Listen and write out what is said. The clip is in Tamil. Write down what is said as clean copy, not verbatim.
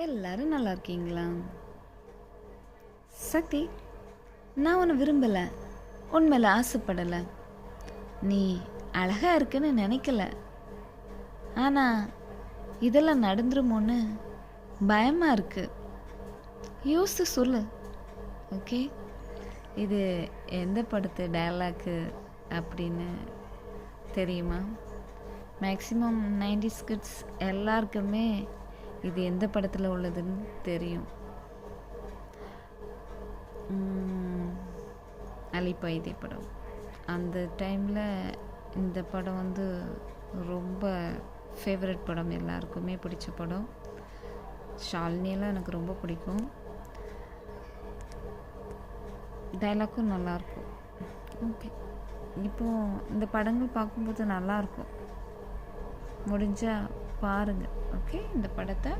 எல்லாரும் நல்லா இருக்கீங்களா? சக்தி, நான் உன்னை விரும்பலை, உன் மேலே ஆசைப்படலை, நீ அழகா இருக்குன்னு நினைக்கல. ஆனால் இதெல்லாம் நடந்துருமோன்னு பயமாக இருக்கு. யோசித்து சொல்லு. ஓகே, இது எந்த படத்து டயலாக்கு அப்படின்னு தெரியுமா? மேக்ஸிமம் 90s கிட்ஸ் எல்லாருக்குமே இது எந்த படத்தில் உள்ளதுன்னு தெரியும். அலிபாயுதே படம். அந்த டைமில் இந்த படம் வந்து ரொம்ப ஃபேவரட் படம், எல்லாருக்குமே பிடிச்ச படம். ஷாலினியெல்லாம் எனக்கு ரொம்ப பிடிக்கும். டைலாக்கும் நல்லாயிருக்கும். ஓகே, இப்போது இந்த படங்கள் பார்க்கும்போது நல்லாயிருக்கும். முடிஞ்சால் பாருங்கள். ஓகே, இந்த படத்தை